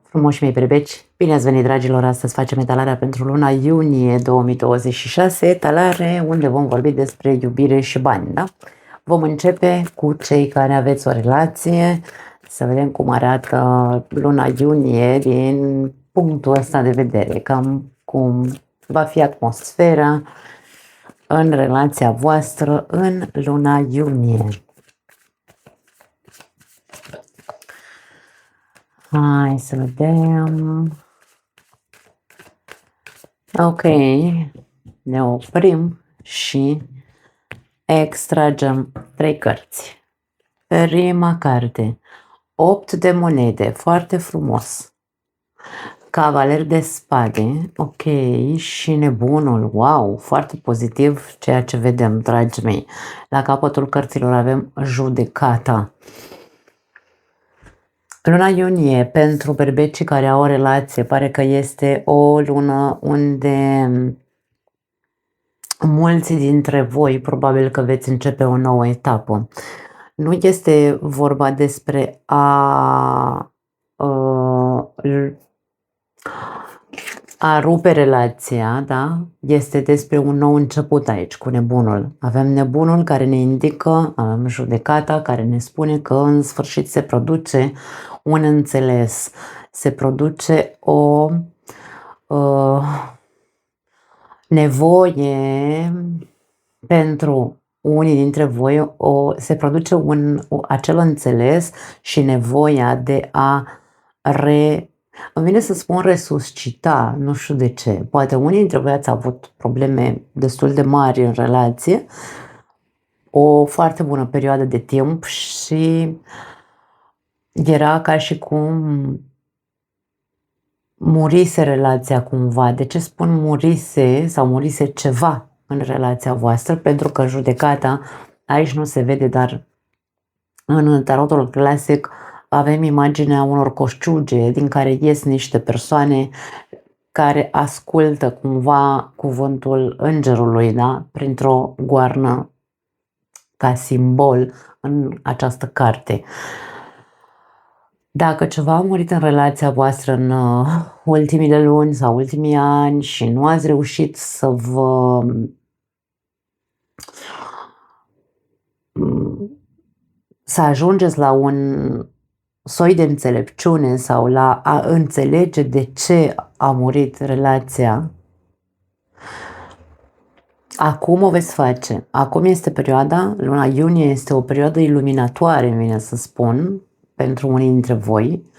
Frumoși mei berbeci, bine ați venit, dragilor! Astăzi facem etalarea pentru luna iunie 2026, etalare unde vom vorbi despre iubire și bani, da? Vom începe cu cei care aveți o relație, să vedem cum arată luna iunie din punctul ăsta de vedere, cam cum va fi atmosfera în relația voastră în luna iunie. Hai să vedem. Ok, ne oprim și extragem 3 cărți. Prima carte, 8 de monede, foarte frumos. Cavaler de spade, ok, și nebunul, wow, foarte pozitiv ceea ce vedem, dragii mei. La capătul cărților avem judecata. Luna iunie, pentru berbecii care au o relație, pare că este o lună unde mulți dintre voi probabil că veți începe o nouă etapă. Nu este vorba despre a rupe relația, da? Este despre un nou început aici cu nebunul. Avem nebunul care ne indică, avem judecata care ne spune că în sfârșit se produce un înțeles, se produce o nevoie pentru unii dintre voi, se produce acel înțeles și nevoia de a îmi vine să spun resuscita, nu știu de ce. Poate unii dintre voi ați avut probleme destul de mari în relație, o foarte bună perioadă de timp și era ca și cum murise relația cumva. De ce spun murise sau murise ceva în relația voastră? Pentru că judecata aici nu se vede, dar în tarotul clasic avem imaginea unor coșciuge din care ies niște persoane care ascultă cumva cuvântul îngerului, da? Printr-o goarnă ca simbol în această carte. Dacă ceva a murit în relația voastră în ultimile luni sau ultimii ani și nu ați reușit să ajungeți la un soi de înțelepciune sau la a înțelege de ce a murit relația, acum o veți face. Acum este perioada, luna iunie este o perioadă iluminatoare, îmi vine să spun, pentru unii dintre voi,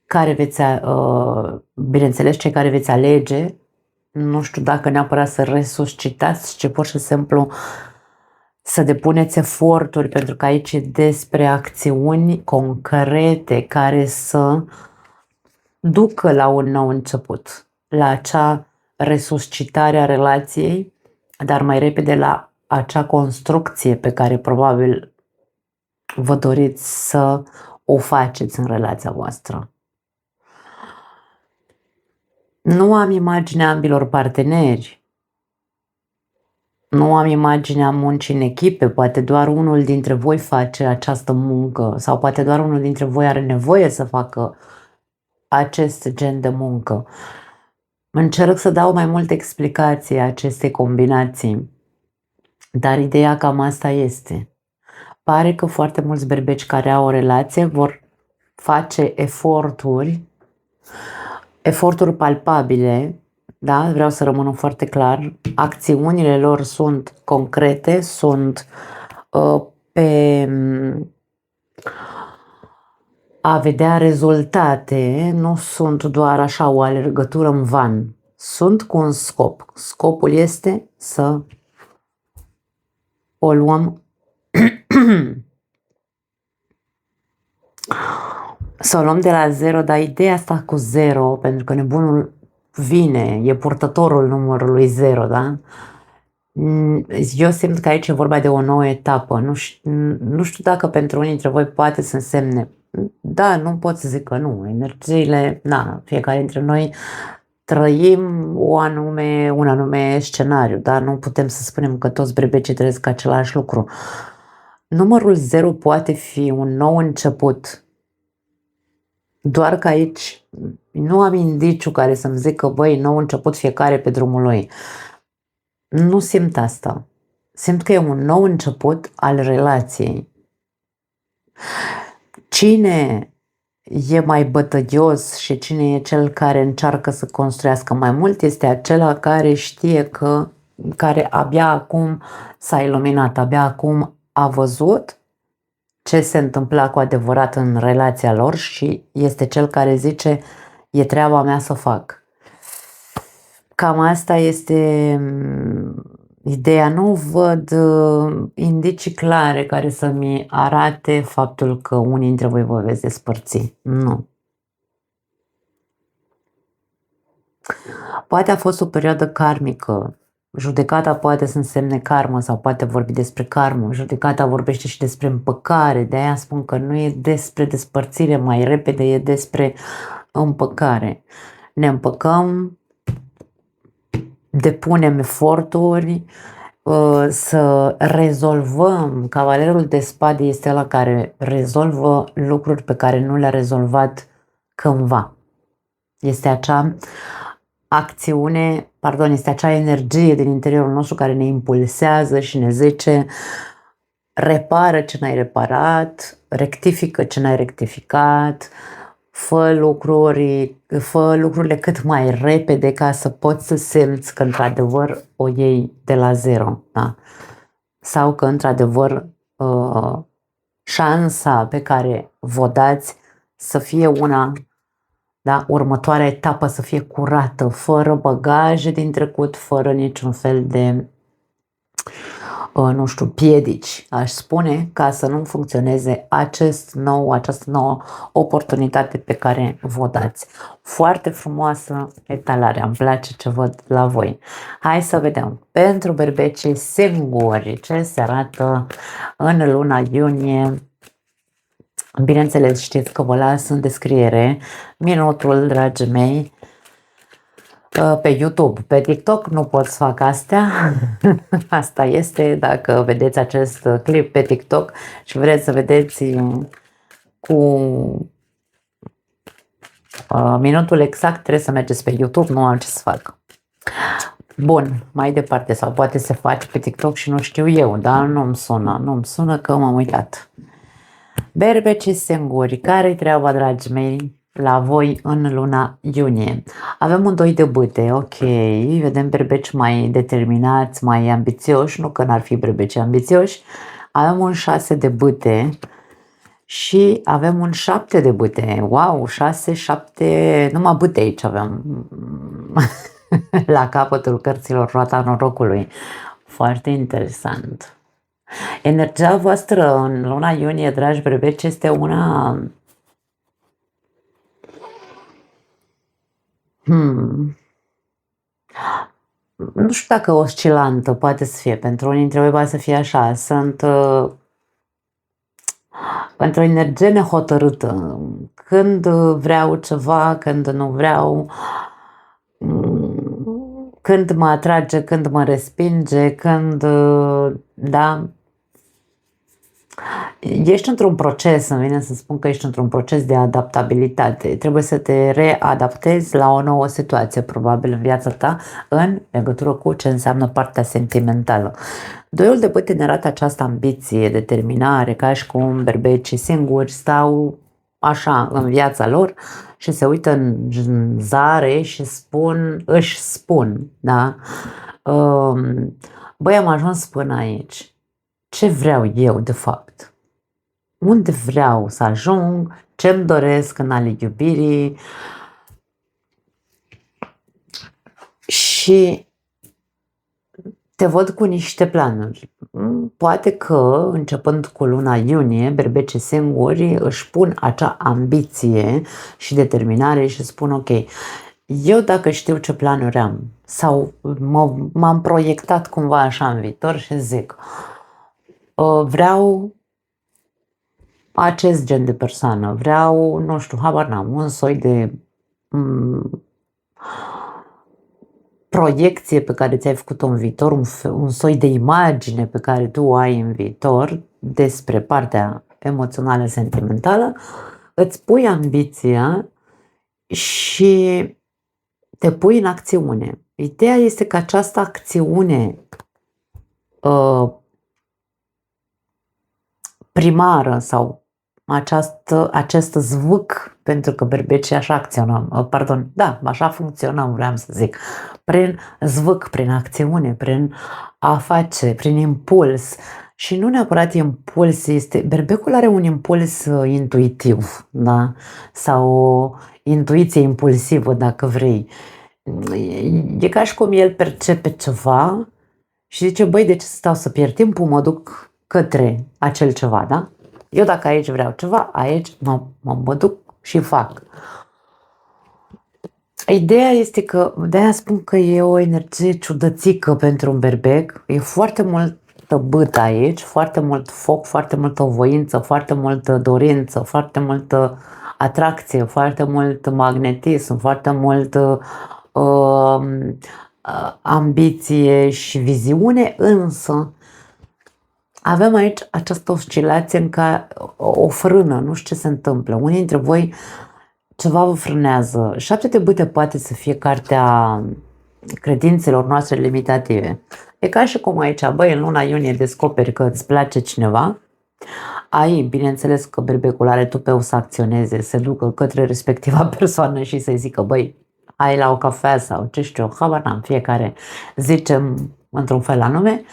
care veți, bineînțeles cei care veți alege, nu știu dacă neapărat să resuscitați, ci pur și simplu să depuneți eforturi, pentru că aici e despre acțiuni concrete care să ducă la un nou început, la acea resuscitare a relației, dar mai repede la acea construcție pe care probabil vă doriți să o faceți în relația voastră. Nu am imaginea ambilor parteneri, nu am imaginea muncii în echipe, poate doar unul dintre voi face această muncă sau poate doar unul dintre voi are nevoie să facă acest gen de muncă. Încerc să dau mai multe explicații acestei combinații, dar ideea cam asta este. Pare că foarte mulți berbeci care au o relație vor face eforturi palpabile, da? Vreau să rămână foarte clar. Acțiunile lor sunt concrete, sunt pe a vedea rezultate, nu sunt doar așa o alergătură în van. Sunt cu un scop. Scopul este să o luăm să o luăm de la 0, dar ideea asta cu 0, pentru că nebunul vine, e purtătorul numărului 0, da? Eu simt că aici e vorba de o nouă etapă. Nu știu dacă pentru unii dintre voi poate să însemne. Da, nu pot să zic că nu. Energiile, na, fiecare dintre noi trăim un anume scenariu, dar nu putem să spunem că toți berbecii trăiesc același lucru. Numărul 0 poate fi un nou început Doar că aici nu am indiciu care să-mi zică, băi, nou început, fiecare pe drumul lui. Nu simt asta. Simt că e un nou început al relației. Cine e mai bătăgios și cine e cel care încearcă să construiască mai mult este acela care știe care abia acum s-a iluminat, abia acum a văzut ce se întâmpla cu adevărat în relația lor și este cel care zice, e treaba mea să fac. Cam asta este ideea. Nu văd indicii clare care să-mi arate faptul că unii dintre voi vă veți despărți. Nu. Poate a fost o perioadă karmică. Judecata poate să însemne karmă sau poate vorbi despre karmă. Judecata vorbește și despre împăcare. De aia spun că nu e despre despărțire mai repede, e despre împăcare. Ne împăcăm, depunem eforturi să rezolvăm. Cavalerul de spade este ăla care rezolvă lucruri pe care nu le-a rezolvat cândva. Este acea acțiune, este acea energie din interiorul nostru care ne impulsează și ne zice repară ce n-ai reparat, rectifică ce n-ai rectificat, fă lucrurile cât mai repede ca să poți să simți că într-adevăr o iei de la zero. Da? Sau că într-adevăr șansa pe care vă dați să fie una, da, următoarea etapă să fie curată, fără bagaje din trecut, fără niciun fel de piedici, aș spune, ca să nu funcționeze această nouă oportunitate pe care vă dați. Foarte frumoasă etalare, îmi place ce văd la voi. Hai să vedem, pentru berbecii singuri, ce se arată în luna iunie. Bineînțeles, știți că vă las în descriere minutul, dragii mei, pe YouTube. Pe TikTok nu pot să fac astea. Asta este, dacă vedeți acest clip pe TikTok și vreți să vedeți cu minutul exact, trebuie să mergeți pe YouTube, nu am ce să fac. Bun, mai departe, sau poate se face pe TikTok și nu știu eu, dar nu-mi sună că m-am uitat. Berbecii singuri, care-i treaba, dragii mei, la voi în luna iunie? Avem un 2 de bâte, ok, vedem berbeci mai determinați, mai ambițioși, nu că n-ar fi berbeci ambițioși. Avem un 6 de bâte și avem un 7 de bâte, wow, 6, 7, numai bâte aici avem. La capătul cărților Roata Norocului. Foarte interesant. Energia voastră în luna iunie, dragi berbeci, este una nu știu dacă oscilantă, poate să fie, pentru unii dintre voi poate să fie așa, sunt într-o energie nehotărâtă, când vreau ceva, când nu vreau, când mă atrage, când mă respinge, când, da, ești într-un proces, îmi vine să spun că ești într-un proces de adaptabilitate. Trebuie să te readaptezi la o nouă situație, probabil, în viața ta, în legătură cu ce înseamnă partea sentimentală. Doiul de bâte ne arată această ambiție, determinare, ca și cum berbecii singuri stau așa în viața lor și se uită în zare și își spun, da? Băi, am ajuns până aici. Ce vreau eu, de fapt? Unde vreau să ajung? Ce-mi doresc în ale iubirii? Și te văd cu niște planuri. Poate că, începând cu luna iunie, berbecii singuri își pun acea ambiție și determinare și spun, ok, eu dacă știu ce planuri am sau m-am proiectat cumva așa în viitor și zic, vreau acest gen de persoană, vreau, nu știu, habar n-am, un soi de proiecție pe care ți-ai făcut-o în viitor, un soi de imagine pe care tu o ai în viitor despre partea emoțională, sentimentală, îți pui ambiția și te pui în acțiune. Ideea este că această acțiune primară sau acest zvâc, pentru că berbecii așa acționăm, așa funcționăm, vreau să zic, prin zvâc, prin acțiune, prin a face, prin impuls. Și nu neapărat impuls, berbecul are un impuls intuitiv, da? Sau o intuiție impulsivă, dacă vrei. E ca și cum el percepe ceva și zice, băi, de ce stau să pierd timpul, mă duc către acel ceva, da? Eu dacă aici vreau ceva, aici mă duc și fac. Ideea este că, de-aia spun că e o energie ciudățică pentru un berbec, e foarte multă bâtă aici, foarte mult foc, foarte multă voință, foarte multă dorință, foarte multă atracție, foarte mult magnetism, foarte multă ambiție și viziune, însă avem aici această oscilație în care o frână, nu știu ce se întâmplă. Unii dintre voi ceva vă frânează. 7 de bâte poate să fie cartea credințelor noastre limitative. E ca și cum aici, băi, în luna iunie descoperi că îți place cineva, bineînțeles că berbecul are tupeu să acționeze, să ducă către respectiva persoană și să-i zică, băi, hai la o cafea sau ce știu, habar n-am, fiecare zicem într-un fel anume.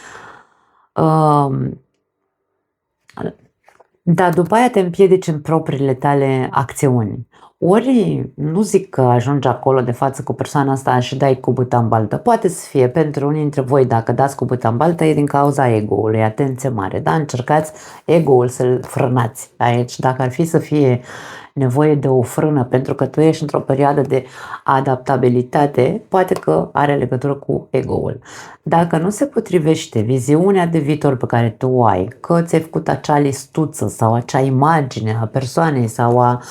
Dar după aia te împiedici în propriile tale acțiuni. Ori nu zic că ajungi acolo de față cu persoana asta și dai cu bâta în baltă. Poate să fie pentru unii dintre voi, dacă dați cu bâta în baltă, e din cauza ego-ului, atenție mare. Da? Încercați ego-ul să-l frânați aici. Dacă ar fi să fie nevoie de o frână pentru că tu ești într-o perioadă de adaptabilitate, poate că are legătură cu ego-ul. Dacă nu se potrivește viziunea de viitor pe care tu o ai, că ți-ai făcut acea listuță sau acea imagine a persoanei sau a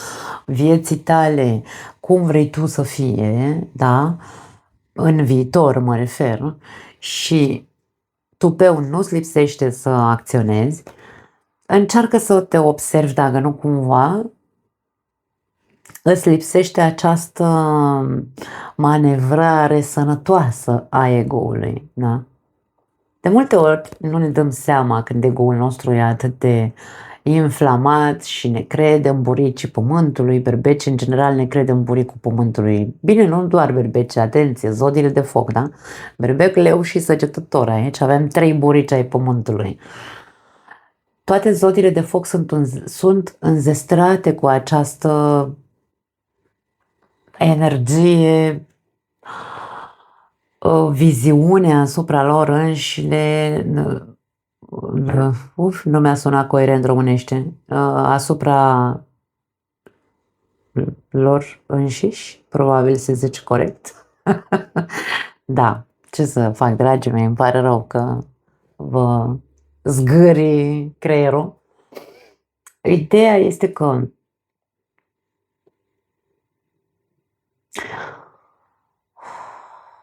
vieții tale, cum vrei tu să fie, da? În viitor mă refer, și tupeu nu-ți lipsește să acționezi, încearcă să te observi dacă nu cumva îți lipsește această manevrare sănătoasă a ego-ului. Da? De multe ori nu ne dăm seama când ego-ul nostru e atât de inflamat și ne crede în buricii pământului. Berbeci în general ne crede în buricul pământului. Bine, nu doar berbeci, atenție, zodiile de foc, da? Berbec, leu și săgetător. Aici avem 3 burici ai pământului. Toate zodiile de foc sunt înzestrate cu această energie, viziune asupra lor înșine, nu mi-a sunat coerent românește, asupra lor înșiși, probabil se zice corect. Da, ce să fac, dragii mei, îmi pare rău că vă zgâri creierul. Ideea este că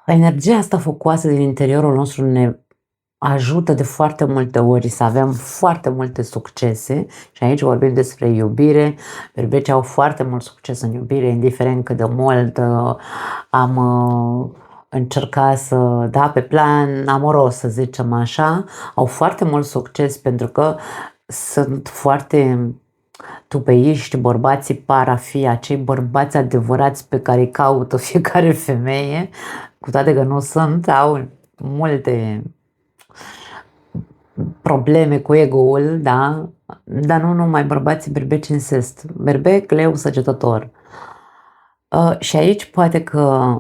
energia asta focoasă din interiorul nostru ne ajută de foarte multe ori să avem foarte multe succese și aici vorbim despre iubire. Berbecii au foarte mult succes în iubire, indiferent cât de mult am încercat să, da, pe plan amoros, să zicem așa, au foarte mult succes pentru că sunt foarte tupeiști, bărbații par a fi acei bărbați adevărați pe care îi caută fiecare femeie, cu toate că nu sunt, au multe probleme cu ego-ul, da? Dar nu numai bărbații berbeci incest, berbec, leu, săgetător. Și aici poate că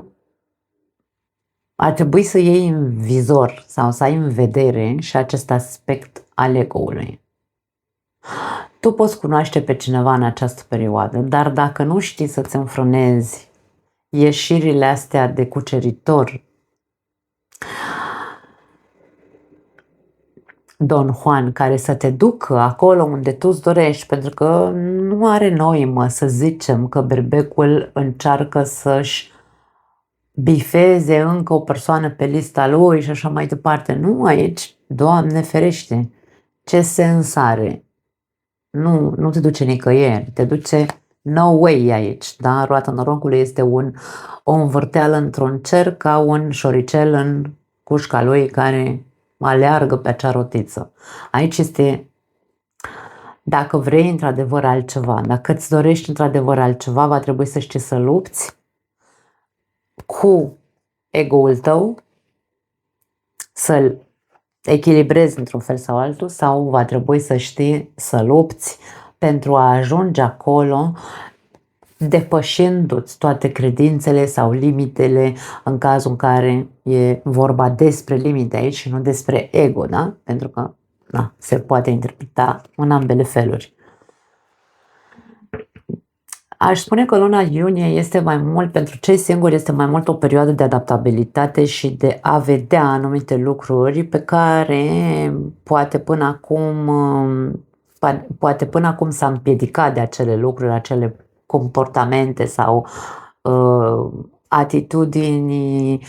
ar trebui să iei în vizor sau să ai în vedere și acest aspect al ego-ului. Tu poți cunoaște pe cineva în această perioadă, dar dacă nu știi să-ți înfrânezi ieșirile astea de cuceritor, Don Juan, care să te ducă acolo unde tu îți dorești, pentru că nu are noimă să zicem că berbecul încearcă să-și bifeze încă o persoană pe lista lui și așa mai departe. Nu, aici, Doamne ferește, ce sens are? Nu te duce nicăieri, te duce No way aici, da? Roata norocului este o învârteală într-un cer ca un șoricel în cușca lui care aleargă pe acea rotiță. Aici este, dacă vrei într-adevăr altceva, dacă îți dorești într-adevăr altceva, va trebui să știi să lupți cu ego-ul tău, să-l echilibrezi într-un fel sau altul, sau va trebui să știi să lupți pentru a ajunge acolo, depășindu-ți toate credințele sau limitele, în cazul în care e vorba despre limite aici și nu despre ego, da? Pentru că se poate interpreta în ambele feluri. Aș spune că luna iunie este mai mult, pentru cei singuri, este mai mult o perioadă de adaptabilitate și de a vedea anumite lucruri pe care poate până acum s-a împiedicat de acele lucruri, acele comportamente sau atitudini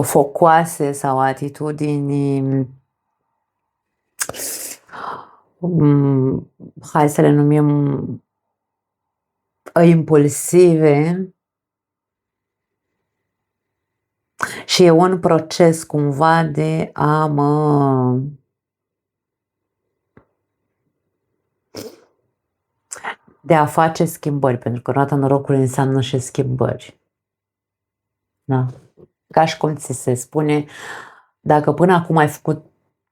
focoase sau atitudini, hai să le numim impulsive, și e un proces cumva de a face schimbări, pentru că roata norocului înseamnă și schimbări. Da? Ca și cum ți se spune, dacă până acum ai făcut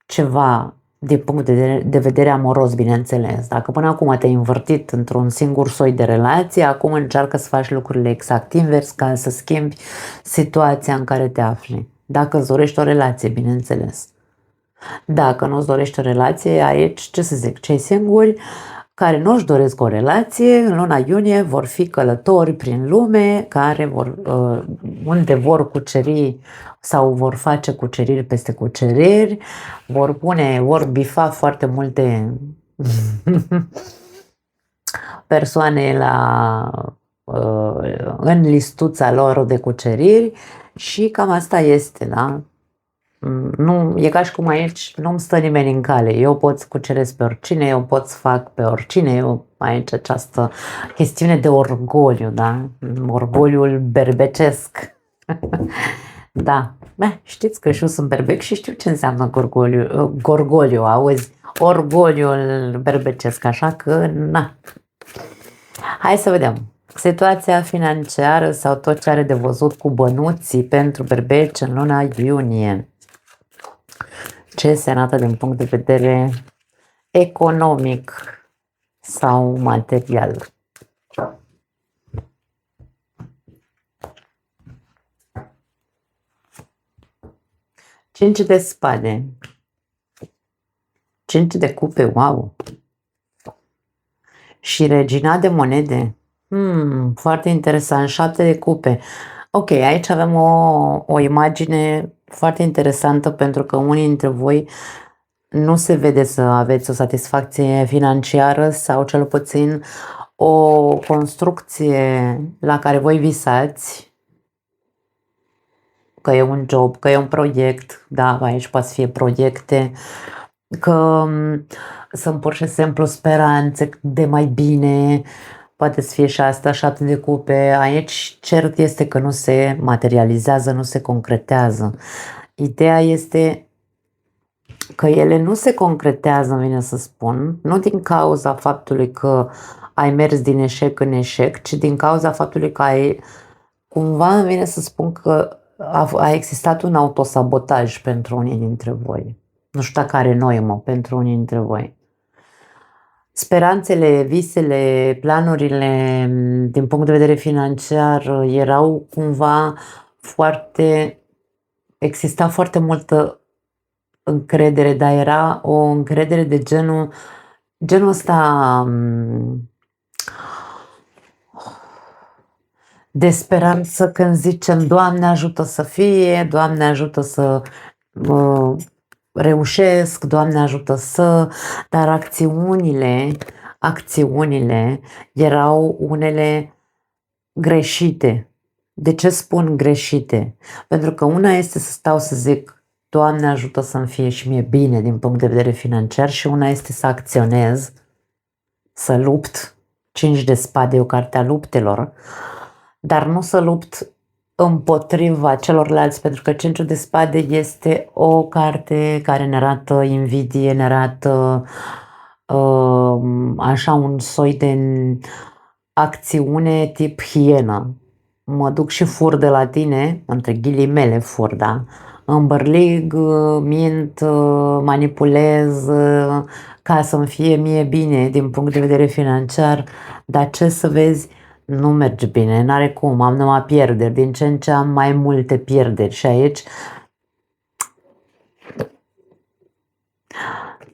ceva din punct de vedere amoros, bineînțeles, dacă până acum te-ai învârtit într-un singur soi de relație, acum încearcă să faci lucrurile exact invers ca să schimbi situația în care te afli. Dacă îți dorești o relație, bineînțeles. Dacă nu îți dorești o relație, aici, ce să zic, cei singuri care nu își doresc o relație, în luna iunie vor fi călători prin lume, unde vor cuceri sau vor face cuceriri peste cuceriri, vor bifa foarte multe persoane în listuța lor de cuceriri și cam asta este, da? Nu, e ca și cum aici nu-mi stă nimeni în cale. Eu pot să cuceresc pe oricine, eu pot să fac pe oricine. Eu aici această chestiune de orgoliu, da? Orgoliul berbecesc. Da. Știți că și eu sunt berbec și știu ce înseamnă gorgoliu, auzi? Orgoliul berbecesc, așa că, Hai să vedem. Situația financiară sau tot ce are de văzut cu bănuții pentru berbeci în luna iunie. Ce se arată din punct de vedere economic sau material? Cinci de spade. 5 de cupe, wow! Și regina de monede. Foarte interesant, 7 de cupe. Ok, aici avem o imagine foarte interesantă, pentru că unii dintre voi nu se vede să aveți o satisfacție financiară sau cel puțin o construcție la care voi visați, că e un job, că e un proiect, da, aici poate fi proiecte, că sunt pur și simplu speranțe de mai bine, poate să fie și asta, 7 de cupe. Aici cert este că nu se materializează, nu se concretează. Ideea este că ele nu se concretează, îmi vine să spun, nu din cauza faptului că ai mers din eșec în eșec, ci din cauza faptului că cumva îmi vine să spun că a existat un autosabotaj pentru unii dintre voi. Nu știu dacă are noimă pentru unii dintre voi. Speranțele, visele, planurile din punct de vedere financiar erau cumva exista foarte multă încredere, dar era o încredere de genul ăsta de speranță, când zicem Doamne ajută să fie, Doamne ajută să reușesc, Doamne ajută dar acțiunile erau unele greșite. De ce spun greșite? Pentru că una este să stau să zic Doamne ajută să-mi fie și mie bine din punct de vedere financiar, și una este să acționez, să lupt 5 de spade e o carte a luptelor, dar nu să lupt împotriva celorlalți, pentru că 5 de spade este o carte care ne arată invidie, ne arată așa un soi de acțiune tip hienă. Mă duc și fur de la tine, între ghilimele fur, da? Îmbărlig, mint, manipulez ca să-mi fie mie bine din punct de vedere financiar, dar ce să vezi, nu merge bine, n-are cum, am numai pierderi, din ce în ce am mai multe pierderi și aici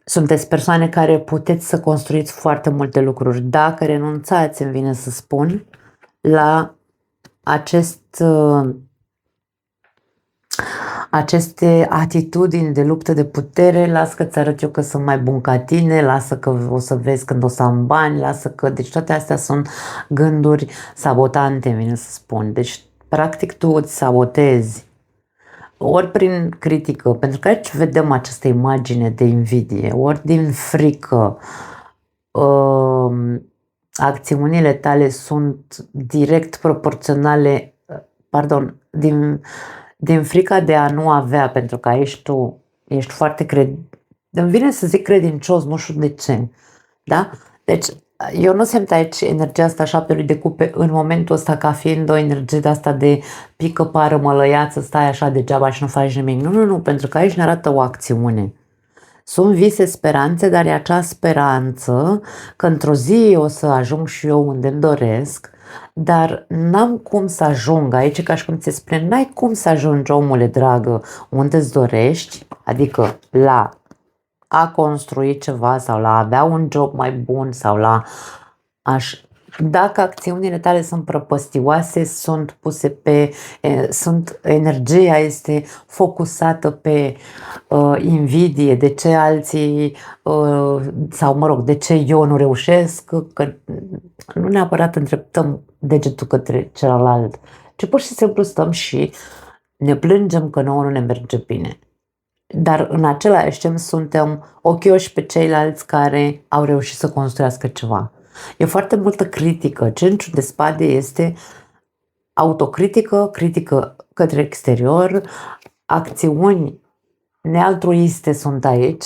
sunteți persoane care puteți să construiți foarte multe lucruri. Dacă renunțați, îmi vine să spun, la aceste atitudini de luptă de putere, lasă că ți arăt eu că sunt mai bun ca tine, lasă că o să vezi când o să am bani, lasă că... Deci toate astea sunt gânduri sabotante, îmi vine să spun. Deci, practic, tu îți sabotezi ori prin critică, pentru că aici vedem această imagine de invidie, ori din frică. Acțiunile tale sunt direct proporționale, din frica de a nu avea, pentru că aici tu ești foarte îmi vine să zic credincios, nu știu de ce, da? Deci eu nu simt aici energia asta șaptelui de cupe în momentul ăsta ca fiind o energie de asta de pică, pară, mălăiață, stai așa degeaba și nu faci nimic. Nu, pentru că aici ne arată o acțiune. Sunt vise, speranțe, dar e acea speranță că într-o zi o să ajung și eu unde îmi doresc, dar n-am cum să ajung. Aici e ca și cum ți spune, n-ai cum să ajungi, omule dragă, unde îți dorești, adică la a construi ceva sau la a avea un job mai bun sau la dacă acțiunile tale sunt prăpăstioase, sunt puse pe, energia este focusată pe invidie, de ce alții, sau mă rog, de ce eu nu reușesc, că nu neapărat îndreptăm degetul către celălalt, ci pur și simplu stăm și ne plângem că nouă nu ne merge bine. Dar în același timp suntem ochioși pe ceilalți care au reușit să construiască ceva. E foarte multă critică. Cinciul de spade este autocritică, critică către exterior, acțiuni nealtruiste sunt aici,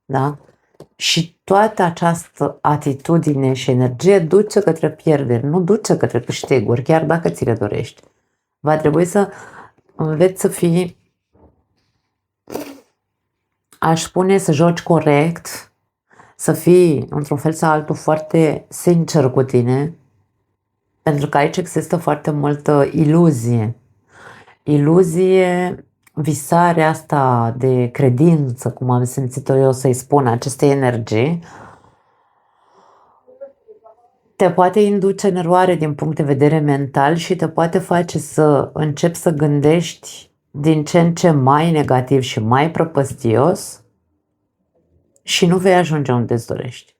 da? Și toată această atitudine și energie duce către pierderi, nu duce către câștiguri, chiar dacă ți le dorești. Va trebui să înveți să fii, aș spune, să joci corect, să fii într-un fel sau altul foarte sincer cu tine, pentru că aici există foarte multă iluzie. Iluzie, visarea asta de credință, cum am simțit-o eu să-i spun, aceste energii, te poate induce în eroare din punct de vedere mental și te poate face să începi să gândești din ce în ce mai negativ și mai prăpăstios și nu vei ajunge unde îți dorești.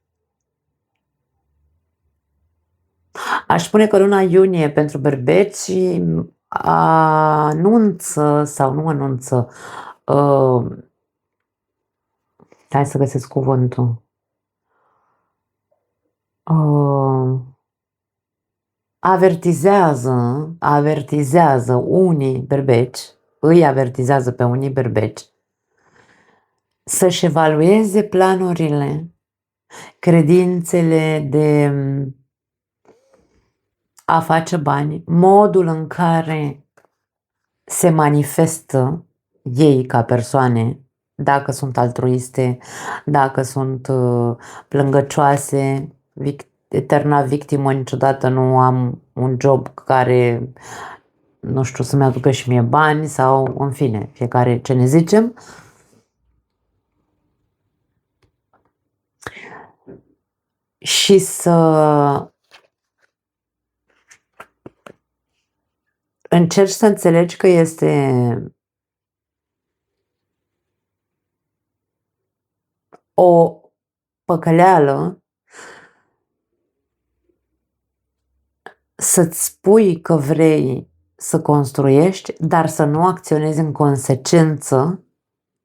Aș spune că luna iunie pentru berbeci anunță sau nu anunță, hai să găsesc cuvântul, avertizează unii berbeci, îi avertizează pe unii berbeci să-și evalueze planurile, credințele de a face bani, modul în care se manifestă ei ca persoane, dacă sunt altruiste, dacă sunt plângăcioase, eterna victimă, niciodată nu am un job care, nu știu, să-mi aducă și mie bani sau, în fine, fiecare ce ne zicem. Și să încerci să înțelegi că este o păcăleală să-ți spui că vrei să construiești, dar să nu acționezi în consecință,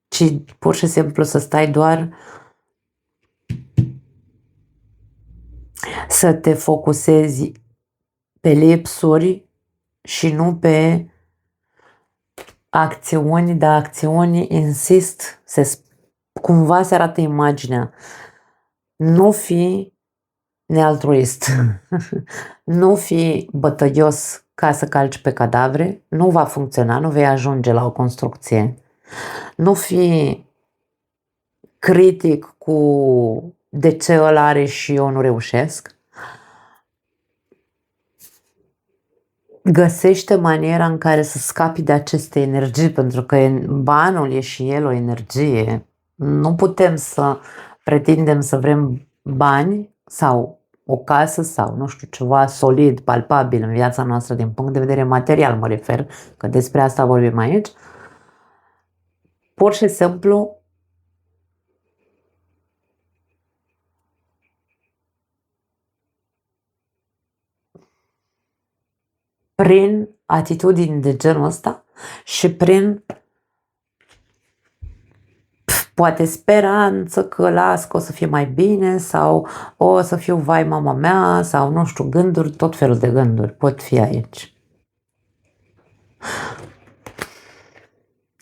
ci pur și simplu să stai doar să te focusezi pe lipsuri și nu pe acțiuni, dar acțiuni, insist, cumva se arată imaginea. Nu fi nealtruist, nu fi bătăios ca să calci pe cadavre, nu va funcționa, nu vei ajunge la o construcție. Nu fi critic cu de ce ăla are și eu nu reușesc. Găsește maniera în care să scapi de aceste energii, pentru că banul e și el o energie. Nu putem să pretindem să vrem bani sau o casă sau, nu știu, ceva solid, palpabil în viața noastră din punct de vedere material, mă refer, că despre asta vorbim aici. Pur și simplu prin atitudini de genul ăsta și prin poate speranță că las că o să fie mai bine sau o să fiu vai mama mea sau nu știu, gânduri, tot felul de gânduri pot fi aici.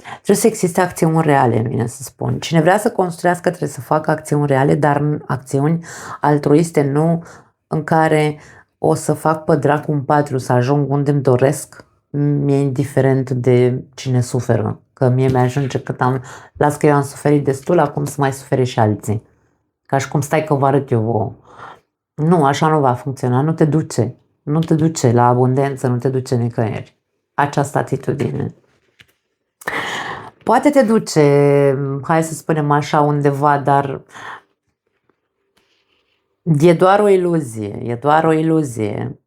Trebuie să existe acțiuni reale în mine, să spun. Cine vrea să construiască trebuie să facă acțiuni reale, dar acțiuni altruiste, nu în care o să fac pe dracu un patru să ajung unde îmi doresc. Mi-e indiferent de cine suferă, că mie mi-ajunge cât am, las că eu am suferit destul, acum să mai sufere și alții. Ca și cum stai că vă arăt eu vouă. Nu, așa nu va funcționa, nu te duce. Nu te duce la abundență, nu te duce nicăieri. Această atitudine. Poate te duce, hai să spunem așa, undeva, dar e doar o iluzie,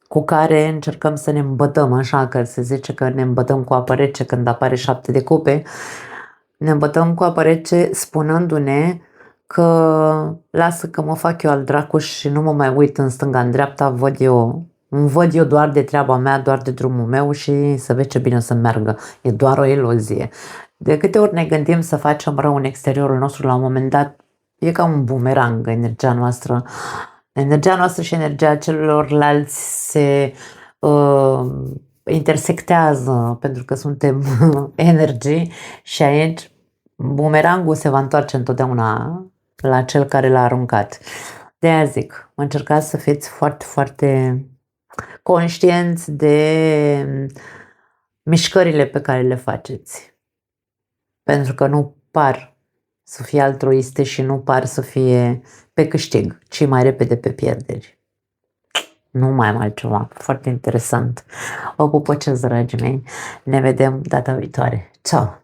cu care încercăm să ne îmbătăm, așa că se zice că ne îmbătăm cu apă rece când apare 7 de cupe, ne îmbătăm cu apă rece spunându-ne că lasă că mă fac eu al dracu și nu mă mai uit în stânga, în dreapta, îmi văd eu doar de treaba mea, doar de drumul meu și să vezi ce bine o să meargă. E doar o iluzie. De câte ori ne gândim să facem rău în exteriorul nostru, la un moment dat e ca un bumerang energia noastră. Energia noastră și energia celorlalți se intersectează pentru că suntem energii și aici bumerangul se va întoarce întotdeauna la cel care l-a aruncat. De-aia zic, încercați să fiți foarte, foarte conștienți de mișcările pe care le faceți. Pentru că nu par să fie altruiste și nu par să fie pe câștig, ci mai repede pe pierderi. Nu mai am altceva. Foarte interesant. Vă pupăcesc, dragii mei. Ne vedem data viitoare. Ciao!